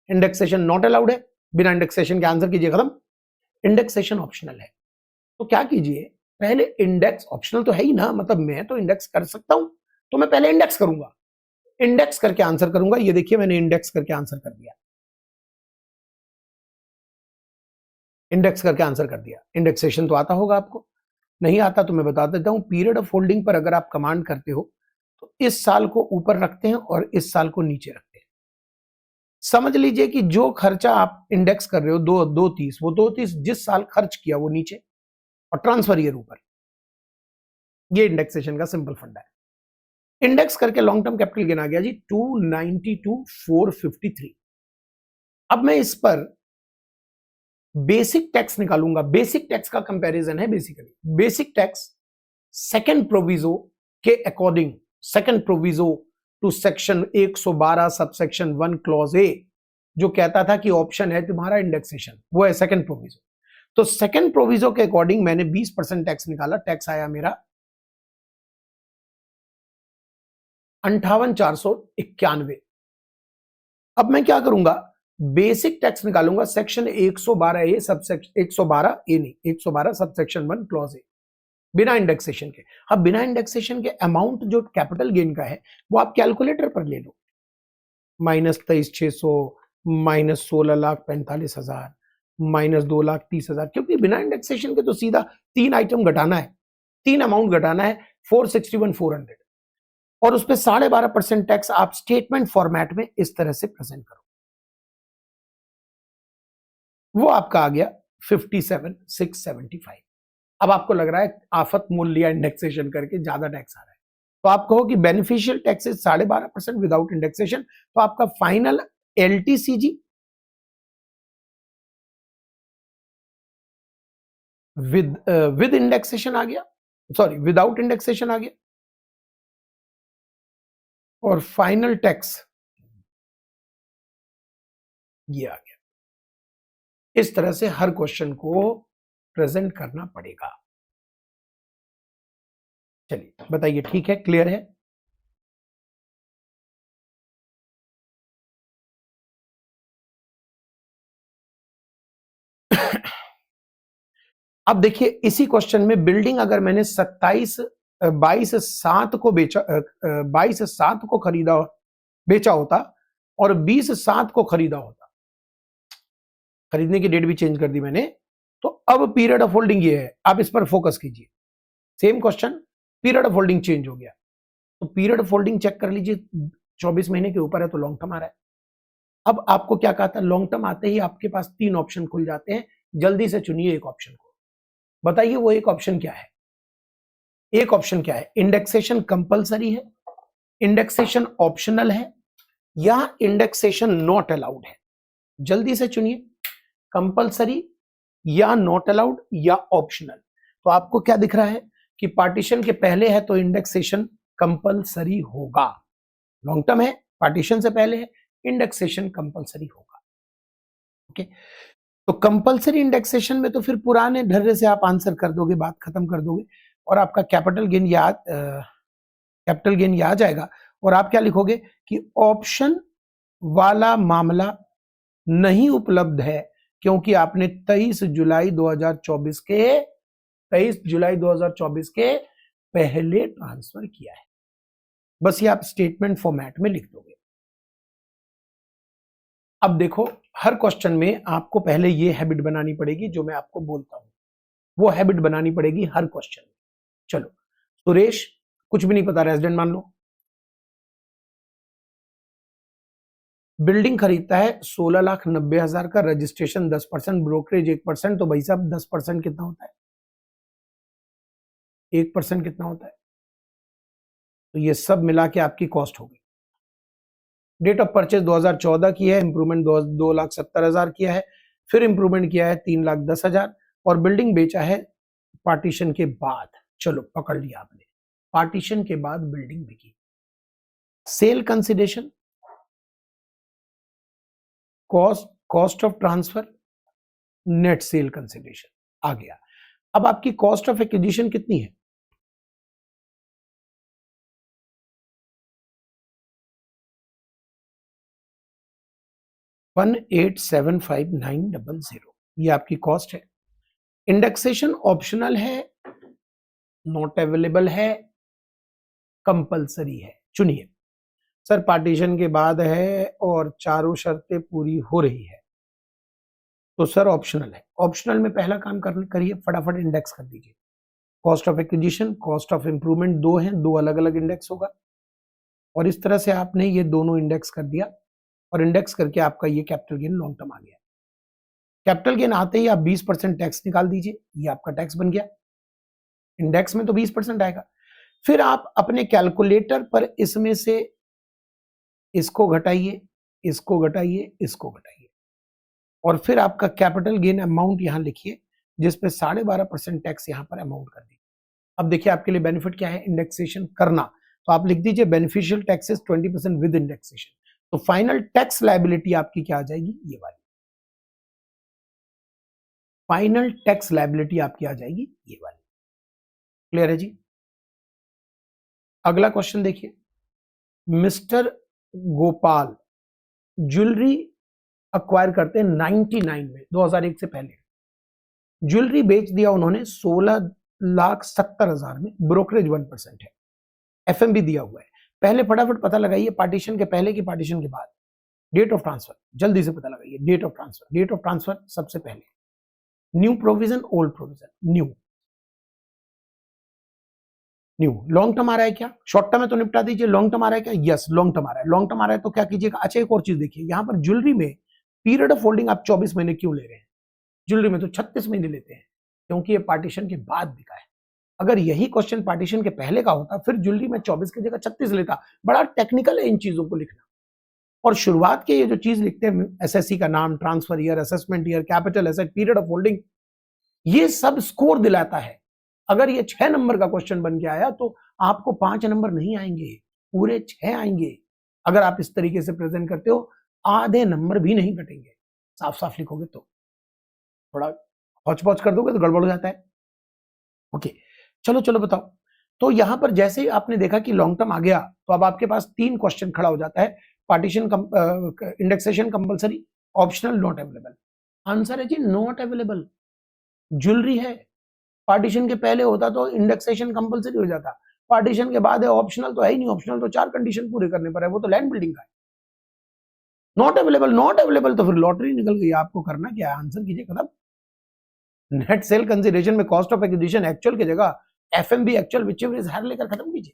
इंडेक्सेशन नॉट अलाउड है, बिना इंडेक्सेशन के आंसर कीजिए खत्म, इंडेक्सेशन ऑप्शनल है तो क्या कीजिए, पहले इंडेक्स, ऑप्शनल तो है ही ना, मतलब मैं तो इंडेक्स कर सकता हूं, तो मैं पहले इंडेक्स करूंगा, इंडेक्स करके आंसर करूंगा। ये देखिए मैंने इंडेक्स करके आंसर कर दिया, इंडेक्स करके आंसर कर दिया। इंडेक्सेशन तो आता होगा आपको, नहीं आता तो मैं बता देता हूं। पीरियड ऑफ होल्डिंग पर अगर आप कमांड करते हो तो इस साल को ऊपर रखते हैं और इस साल को नीचे रखते हैं। समझ लीजिए कि जो खर्चा आप इंडेक्स कर रहे हो 230, वो 230 जिस साल खर्च किया वो नीचे, और ट्रांसफर ईयर ऊपर। ये इंडेक्सेशन का सिंपल फंडा है। इंडेक्स करके लॉन्ग टर्म कैपिटल गेन आ गया जी 292,453। अब मैं इस पर बेसिक टैक्स निकालूंगा। बेसिक टैक्स का कंपैरिजन है basically. Basic tax second proviso के according, second proviso to section 112 subsection 1 clause A, जो कहता था कि ऑप्शन है तुम्हारा इंडेक्सेशन, वो है सेकंड प्रोविजो। तो सेकंड प्रोविजो के अकॉर्डिंग मैंने 20% टैक्स निकाला। टैक्स आया मेरा 58,491। अब मैं क्या करूंगा, बेसिक टैक्स निकालूंगा सेक्शन 112 ए सबसेक्शन 112 ए नहीं 112 सबसेक्शन 1 क्लॉज ए, बिना इंडेक्सेशन के। अब बिना इंडेक्सेशन के अमाउंट जो कैपिटल गेन का है वो आप कैलकुलेटर पर ले लो, -23,600 -16,45,000 -2,30,000, क्योंकि बिना इंडेक्सेशन के तो सीधा 3 आइटम घटाना है, 3 अमाउंट घटाना है 461,400, और उस पर 12.5% टैक्स आप स्टेटमेंट फॉर्मेट में इस तरह से प्रेजेंट करो, वो आपका आ गया 57,675। अब आपको लग रहा है आफत मोल लिया इंडेक्सेशन करके, ज्यादा टैक्स आ रहा है, तो आप कहो कि बेनिफिशियल टैक्स 12.5% विदाउट इंडेक्सेशन, तो आपका फाइनल एलटीसीजी विद इंडेक्सेशन आ गया, सॉरी विदाउट इंडेक्सेशन आ गया, और फाइनल टैक्स ये आ गया। इस तरह से हर क्वेश्चन को प्रेजेंट करना पड़ेगा। चलिए बताइए, ठीक है, क्लियर है? अब देखिए इसी क्वेश्चन में बिल्डिंग अगर मैंने 22/7 को बेचा, 22/7 को खरीदा बेचा होता और 20/7 को खरीदा होता, खरीदने की डेट भी चेंज कर दी मैंने, तो अब पीरियड ऑफ होल्डिंग ये है, आप इस पर फोकस कीजिए। Same question, period of holding change हो गया, तो पीरियड ऑफ होल्डिंग चेक कर लीजिए, 24 महीने के ऊपर है तो लॉन्ग टर्म आ रहा है। अब आपको क्या कहा था, लॉन्ग टर्म आते ही आपके पास 3 ऑप्शन खुल जाते हैं, जल्दी से चुनिए एक ऑप्शन को, बताइए वो एक ऑप्शन क्या है। एक ऑप्शन क्या है, इंडेक्सेशन कंपलसरी है, इंडेक्सेशन ऑप्शनल है, या इंडेक्सेशन नॉट अलाउड है। जल्दी से चुनिए, कंपलसरी या नॉट अलाउड या ऑप्शनल। तो आपको क्या दिख रहा है कि पार्टीशन के पहले है तो इंडेक्सेशन कंपलसरी होगा, लॉन्ग टर्म है, पार्टीशन से पहले है, इंडेक्सेशन कंपलसरी होगा। ओके, तो कंपलसरी इंडेक्सेशन में तो फिर पुराने ढर्रे से आप आंसर कर दोगे, बात खत्म कर दोगे, और आपका कैपिटल गेन याद आ जाएगा, और आप क्या लिखोगे कि ऑप्शन वाला मामला नहीं उपलब्ध है क्योंकि आपने 23 जुलाई 2024 के पहले ट्रांसफर किया है। बस ये आप स्टेटमेंट फॉर्मेट में लिख दोगे। अब देखो हर क्वेश्चन में आपको पहले ये हैबिट बनानी पड़ेगी जो मैं आपको बोलता हूं, वो हैबिट बनानी पड़ेगी हर क्वेश्चन में। चलो सुरेश, कुछ भी नहीं पता, रेजिडेंट मान लो, बिल्डिंग खरीदता है 16,90,000 का, रजिस्ट्रेशन 10%, ब्रोकरेज 1%, तो भाई साहब 10% कितना होता है, 1% कितना होता है, तो ये सब मिला के आपकी कॉस्ट होगी। डेट ऑफ परचेज 2014 की है, इंप्रूवमेंट 2,70,000 किया है, फिर इंप्रूवमेंट किया है 3,10,000, और बिल्डिंग बेचा है पार्टीशन के बाद। चलो पकड़ लिया आपने, पार्टीशन के बाद बिल्डिंग बिकी। Sale consideration, cost of transfer, net sale consideration आ गया। अब आपकी कॉस्ट ऑफ एक्विजिशन कितनी है, $1,8759,000, ये आपकी कॉस्ट है। इंडेक्सेशन ऑप्शनल है, नॉट अवेलेबल है, कंपलसरी है, चुनिए। सर पार्टीशन के बाद है और चारों शर्तें पूरी हो रही है, तो सर ऑप्शनल है। ऑप्शनल में पहला काम करिए, फटाफट इंडेक्स कर दीजिए। Cost of acquisition, cost of improvement दो हैं, दो अलग अलग इंडेक्स होगा, और इस तरह से आपने ये दोनों इंडेक्स कर दिया, और इंडेक्स करके आपका ये कैपिटल गेन लॉन्ग टर्म आ गया। कैपिटल गेन आते ही आप 20% टैक्स निकाल दीजिए, ये आपका टैक्स बन गया। इंडेक्स में तो 20% आएगा। फिर आप अपने कैलकुलेटर पर इसमें से इसको घटाइए, इसको घटाइए, इसको घटाइए, और फिर आपका कैपिटल गेन अमाउंट यहां लिखिए, जिस पे 12.5% टैक्स यहां पर अमाउंट कर दीजिए। अब देखिए आपके लिए बेनिफिट क्या है इंडेक्सेशन करना, तो आप लिख दीजिए बेनिफिशियल टैक्सेस 20% विद इंडेक्सेशन। तो फाइनल टैक्स लायबिलिटी आपकी क्या आ जाएगी, ये वाली फाइनल टैक्स लायबिलिटी आपकी आ जाएगी, ये वाली। क्लियर है जी? अगला क्वेश्चन देखिए, मिस्टर गोपाल ज्वेलरी अक्वायर करते हैं 99 में, 2001 से पहले। ज्वेलरी बेच दिया उन्होंने 16,70,000 में, ब्रोकरेज 1% है, एफएमबी दिया हुआ है। पहले फटाफट पता लगाइए पार्टीशन के पहले की पार्टीशन के बाद डेट ऑफ ट्रांसफर, जल्दी से पता लगाइए date of transfer. Date of transfer सबसे पहले, new provision, old provision, new. New long term आ रहा है क्या, शॉर्ट टर्म में तो निपटा दीजिए, लॉन्ग टर्म आ रहा है क्या, यस लॉन्ग टर्म आ रहा है। लॉन्ग टर्म आ रहा है तो क्या कीजिएगा, अच्छा एक और चीज देखिए, यहां पर ज्वेलरी में पीरियड ऑफ होल्डिंग आप 24 महीने क्यों ले रहे हैं, ज्वेलरी में तो 36 महीने लेते हैं, क्योंकि ये पार्टीशन के बाद बिका है। अगर यही क्वेश्चन पार्टीशन के पहले का होता फिर ज्वेलरी में 24 की जगह 36 लेता। बड़ा टेक्निकल है इन चीजों को लिखना, और शुरुआत के ये जो चीज लिखते हैं एसएससी का नाम, transfer year, assessment year, capital asset, period of holding, ये सब स्कोर दिलाता है। अगर ये 6 नंबर का क्वेश्चन बन के आया तो आपको 5 नंबर नहीं आएंगे, पूरे 6 आएंगे। अगर आप इस तरीके से प्रेजेंट करते हो आधे नंबर भी नहीं कटेंगे, साफ साफ लिखोगे तो। थोड़ा हौच पौच कर दोगे तो गड़बड़ हो जाता है। ओके, चलो चलो बताओ। तो यहां पर जैसे ही आपने देखा कि लॉन्ग टर्म आ गया तो अब आपके पास 3 क्वेश्चन खड़ा हो जाता है, partition, indexation compulsory, optional, not available. Answer है जी नॉट अवेलेबल। ज्वेलरी है, पार्टीशन के पहले होता तो इंडेक्सेशन कंपलसरी हो जाता, पार्टीशन के बाद है, ऑप्शनल तो है ही नहीं। ऑप्शनल तो 4 कंडीशन पूरे करने पर है, वो तो लैंड बिल्डिंग का है। नॉट अवेलेबल, नॉट अवेलेबल तो फिर लॉटरी निकल गई। आपको करना क्या है, आंसर कीजिए, खत्म। नेट सेल कंसीडरेशन में कॉस्ट ऑफ एक्विजिशन एक्चुअल की जगह FMV actual whichever is higher लेकर खत्म कीजिए।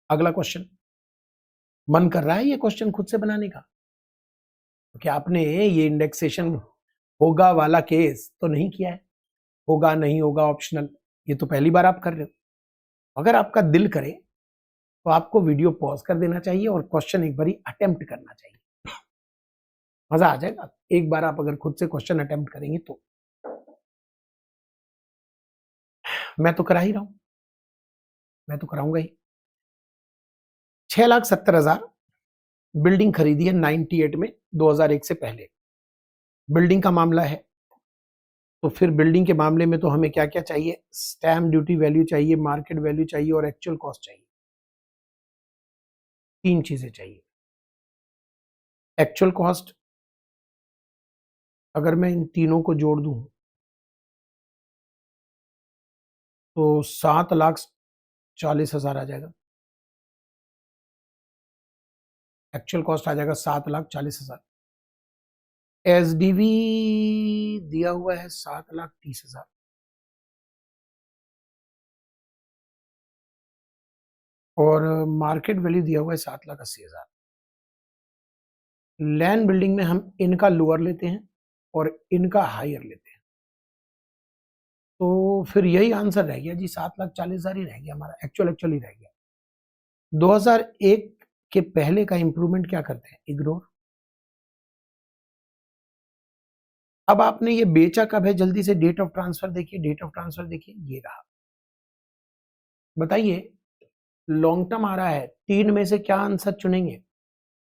अगला क्वेश्चन, मन कर रहा है ये क्वेश्चन खुद से बनाने का, क्योंकि आपने ये इंडेक्सेशन होगा वाला केस तो नहीं किया है, होगा नहीं होगा ऑप्शनल, ये तो पहली बार आप कर रहे हो। अगर आपका दिल करे तो आपको वीडियो पॉज कर देना चाहिए और क्वेश्चन एक बार अटेम्प्ट करना चाहिए, मजा आ जाएगा। एक बार आप अगर खुद से क्वेश्चन अटेम्प्ट करेंगे तो। मैं तो करा ही रहा हूं, मैं तो कराऊंगा ही। 6,70,000 बिल्डिंग खरीदी है 98 में, 2001 से पहले। बिल्डिंग का मामला है तो फिर बिल्डिंग के मामले में तो हमें क्या क्या चाहिए, स्टैम्प ड्यूटी वैल्यू चाहिए, मार्केट वैल्यू चाहिए और एक्चुअल कॉस्ट चाहिए। 3 चीजें चाहिए। एक्चुअल कॉस्ट अगर मैं इन तीनों को जोड़ दूं तो 7,40,000 आ जाएगा। एक्चुअल कॉस्ट आ जाएगा 7,40,000। एसडीवी दिया हुआ है 7,30,000। और मार्केट वैल्यू दिया हुआ है 7,80,000। लैंड बिल्डिंग में हम इनका लोअर लेते हैं और इनका हायर लेते हैं, तो फिर यही आंसर रह गया जी, 7,40,000 ही रह गया हमारा, एक्चुअल ही रह गया। 2001 के पहले का इंप्रूवमेंट क्या करते हैं, इग्नोर। अब आपने ये बेचा कब है, जल्दी से डेट ऑफ ट्रांसफर देखिए, डेट ऑफ ट्रांसफर देखिए, ये रहा। बताइए लॉन्ग टर्म आ रहा है, 3 में से क्या आंसर चुनेंगे,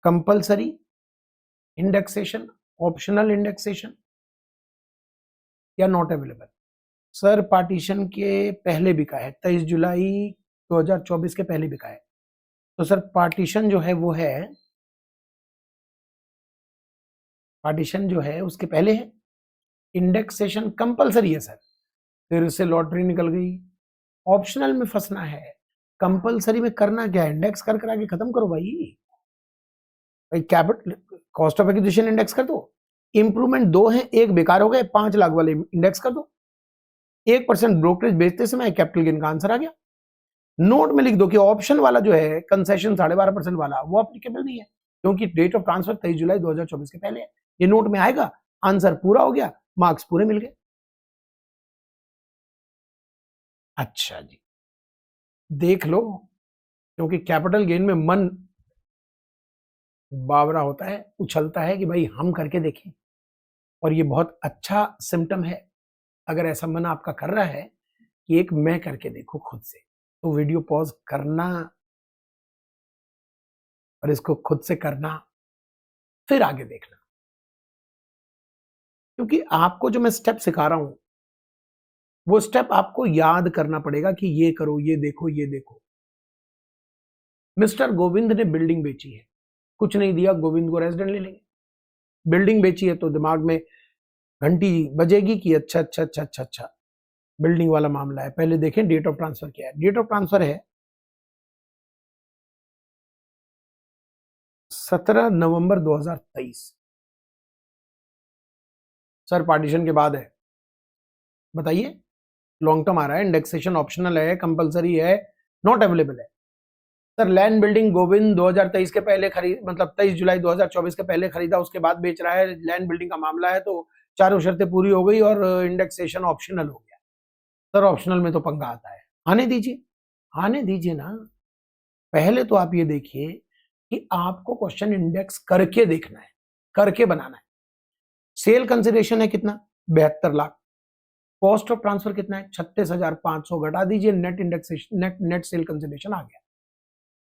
कंपलसरी, इंडेक्सेशन, ऑप्शनल इंडेक्सेशन या नॉट अवेलेबल। सर पार्टीशन के पहले बिका है, 23 जुलाई 2024 के पहले बिका है, तो सर पार्टीशन जो है वो है, पार्टीशन जो है उसके पहले है, इंडेक्सेशन कंपलसरी है सर, फिर से लॉटरी निकल गई। ऑप्शनल में फंसना है, कंपलसरी में करना क्या है, इंडेक्स कर करा के खत्म करो भाई। Capital cost of acquisition index कर दो, इंप्रूवमेंट 2 है, 1 बेकार हो गए, 5 लाख वाले इंडेक्स कर दो, 1% ब्रोकरेज बेचते समय कैपिटल गेन का आंसर आ गया। नोट में लिख दो कि ऑप्शन वाला जो है कंसेशन 12.5% वाला वो अप्लीकेबल नहीं है, क्योंकि डेट ऑफ ट्रांसफर 23 जुलाई 2024 के पहले है। ये नोट में आएगा, आंसर पूरा हो गया, मार्क्स पूरे मिल गए। अच्छा जी, देख लो, क्योंकि कैपिटल गेन में मन बावरा होता है, उछलता है कि भाई हम करके देखें, और ये बहुत अच्छा सिम्टम है अगर ऐसा मन आपका कर रहा है कि एक मैं करके देखो खुद से, तो वीडियो पॉज करना और इसको खुद से करना, फिर आगे देखना। क्योंकि आपको जो मैं स्टेप सिखा रहा हूं, वो स्टेप आपको याद करना पड़ेगा कि ये करो, ये देखो, ये देखो। मिस्टर गोविंद ने बिल्डिंग बेची है, कुछ नहीं दिया, गोविंद को रेजिडेंट ले लेंगे। बिल्डिंग बेची है तो दिमाग में घंटी बजेगी कि अच्छा अच्छा अच्छा अच्छा अच्छा, बिल्डिंग वाला मामला है। पहले देखें डेट ऑफ ट्रांसफर क्या है। डेट ऑफ ट्रांसफर है 17 नवंबर 2023। सर पार्टीशन के बाद है, बताइए। लॉन्ग टर्म आ रहा है, इंडेक्सेशन ऑप्शनल है, कंपलसरी है, नॉट अवेलेबल है। सर लैंड बिल्डिंग गोविंद 2023 के पहले खरीद, मतलब 23 जुलाई 2024 के पहले खरीदा, उसके बाद बेच रहा है, लैंड बिल्डिंग का मामला है, तो चारों शर्तें पूरी हो गई और इंडेक्सेशन ऑप्शनल हो गया। सर ऑप्शनल में तो पंगा आता है, आने दीजिए, आने दीजिए ना। पहले तो आप ये देखिए कि आपको क्वेश्चन इंडेक्स करके देखना है, करके बनाना है। सेल कंसिडरेशन है कितना, 72 लाख। कॉस्ट ऑफ ट्रांसफर कितना है, 36,500, घटा दीजिए, net indexation, net sale consideration आ गया।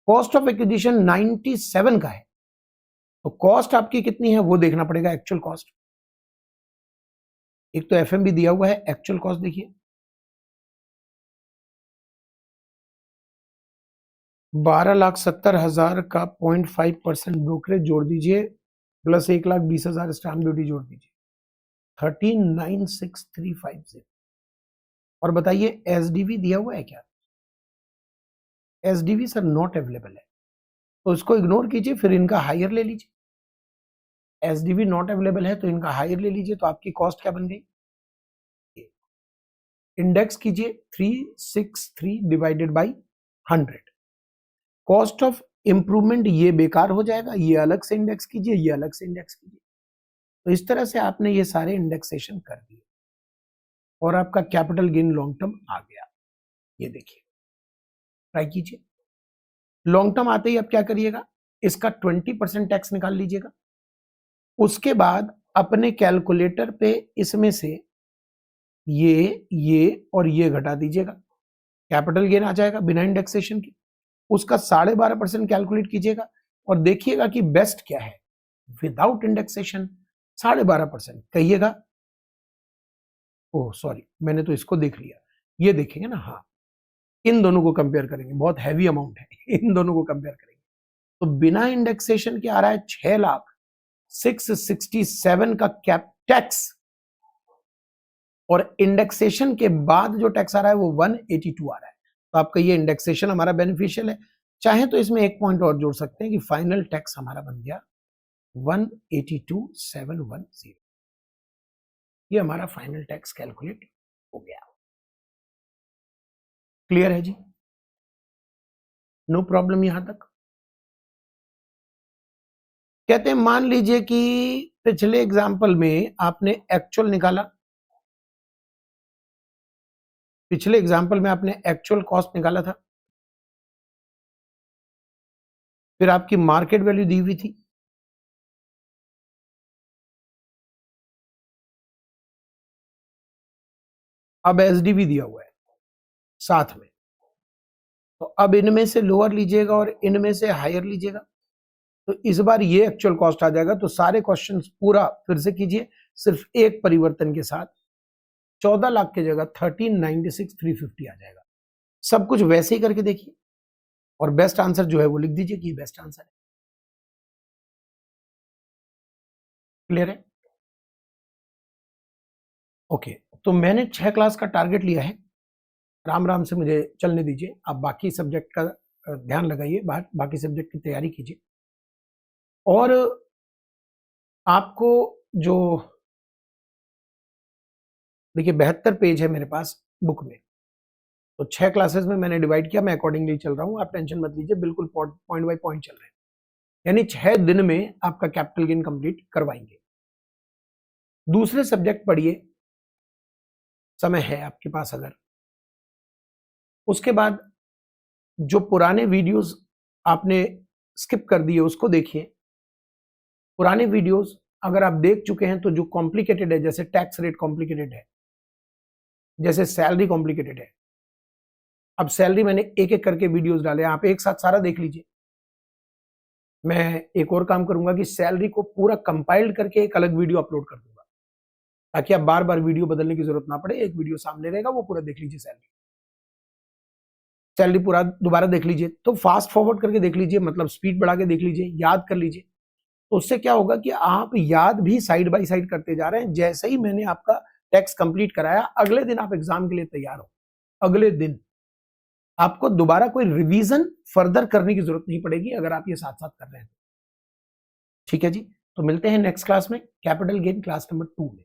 कॉस्ट ऑफ एक्विजिशन 97 का है, तो कॉस्ट आपकी कितनी है वो देखना पड़ेगा, एक्चुअल कॉस्ट। एक तो एफएमबी दिया हुआ है, एक्चुअल कॉस्ट देखिए 12,70,000 का 0.5% ब्रोकरेज जोड़ दीजिए, प्लस 1,20,000 स्टैम्प ड्यूटी जोड़ दीजिए, 13,96,350। और बताइए एसडीवी दिया हुआ है क्या, एसडीवी सर नॉट अवेलेबल है, तो इसको इग्नोर कीजिए, फिर इनका हायर ले लीजिए। एसडीवी नॉट अवेलेबल है तो इनका हायर ले लीजिए, तो आपकी कॉस्ट क्या बन गई, इंडेक्स कीजिए 363 divided by 100। Cost of improvement ये बेकार हो जाएगा, ये अलग से इंडेक्स कीजिए, ये अलग से इंडेक्स कीजिए। तो इस तरह से आपने ये सारे इंडेक्सेशन कर दिए और आपका कैपिटल गेन लॉन्ग टर्म आ गया। ये देखिए, ट्राई कीजिए। लॉन्ग टर्म आते ही आप क्या करिएगा, इसका 20% टैक्स निकाल लीजिएगा। उसके बाद अपने कैलकुलेटर पे इसमें से ये और ये घटा दीजिएगा, कैपिटल गेन आ जाएगा बिना इंडेक्सेशन के। उसका 12.5% कैलकुलेट कीजिएगा और देखिएगा कि बेस्ट क्या है, विदाउट इंडेक्सेशन 12.5% कहिएगा। ओह सॉरी, मैंने तो इसको देख लिया, ये देखेंगे ना, हाँ इन दोनों को कंपेयर करेंगे, बहुत हैवी अमाउंट है, इन दोनों को कंपेयर करेंगे। तो बिना इंडेक्सेशन के आ रहा है 6,667 का कैप टैक्स, और इंडेक्सेशन के बाद जो टैक्स आ रहा है वो 182 आ रहा है। तो आपका ये इंडेक्सेशन हमारा बेनिफिशियल है। चाहे तो इसमें एक पॉइंट और जोड़ सकते हैं कि फाइनल टैक्स हमारा बन गया 182,710। ये हमारा फाइनल टैक्स कैलकुलेट हो गया। क्लियर है जी, नो प्रॉब्लम यहां तक। कहते हैं मान लीजिए कि पिछले एग्जाम्पल में आपने एक्चुअल निकाला, पिछले एग्जाम्पल में आपने एक्चुअल कॉस्ट निकाला था, फिर आपकी मार्केट वैल्यू दी हुई थी, अब एसडीवी दिया हुआ है साथ में, तो अब इनमें से लोअर लीजिएगा और इनमें से हायर लीजिएगा, तो इस बार ये एक्चुअल कॉस्ट आ जाएगा। तो सारे क्वेश्चंस पूरा फिर से कीजिए, सिर्फ एक परिवर्तन के साथ, 14 लाख की जगह 13,96,350 आ जाएगा। सब कुछ वैसे ही करके देखिए और बेस्ट आंसर जो है वो लिख दीजिए कि बेस्ट आंसर है। क्लियर है, ओके। तो मैंने 6 क्लास का टारगेट लिया है, राम राम से मुझे चलने दीजिए। आप बाकी सब्जेक्ट का ध्यान लगाइए, बाकी सब्जेक्ट की तैयारी कीजिए। और आपको जो देखिए 72 पेज है मेरे पास बुक में, तो 6 क्लासेस में मैंने डिवाइड किया, मैं अकॉर्डिंगली चल रहा हूं, आप टेंशन मत लीजिए, बिल्कुल पॉइंट बाय पॉइंट चल रहे हैं। यानी 6 दिन में आपका कैपिटल गेन कंप्लीट करवाएंगे। दूसरे सब्जेक्ट पढ़िए, समय है आपके पास अगर, उसके बाद जो पुराने वीडियोस आपने स्किप कर दिए उसको देखिए। पुराने वीडियोस अगर आप देख चुके हैं तो जो कॉम्प्लिकेटेड है, जैसे टैक्स रेट कॉम्प्लिकेटेड है, जैसे सैलरी कॉम्प्लिकेटेड है, अब सैलरी मैंने एक एक करके वीडियोस डाले, आप एक साथ सारा देख लीजिए। मैं एक और काम करूंगा कि सैलरी को पूरा कंपाइल्ड करके एक अलग वीडियो अपलोड कर दूंगा, ताकि आप बार बार वीडियो बदलने की जरूरत ना पड़े। एक वीडियो सामने रहेगा, वो पूरा देख लीजिए। सैलरी सैलरी पूरा दोबारा देख लीजिए, तो फास्ट फॉरवर्ड करके देख लीजिए, मतलब स्पीड बढ़ा के देख लीजिए, याद कर लीजिए। तो उससे क्या होगा कि आप याद भी साइड बाय साइड करते जा रहे हैं। जैसे ही मैंने आपका टैक्स कंप्लीट कराया, अगले दिन आप एग्जाम के लिए तैयार हो। अगले दिन आपको दोबारा कोई रिवीजन फर्दर करने की जरूरत नहीं पड़ेगी, अगर आप ये साथ साथ कर रहे हैं। ठीक है जी, तो मिलते हैं नेक्स्ट क्लास में, कैपिटल गेन क्लास नंबर 2 में।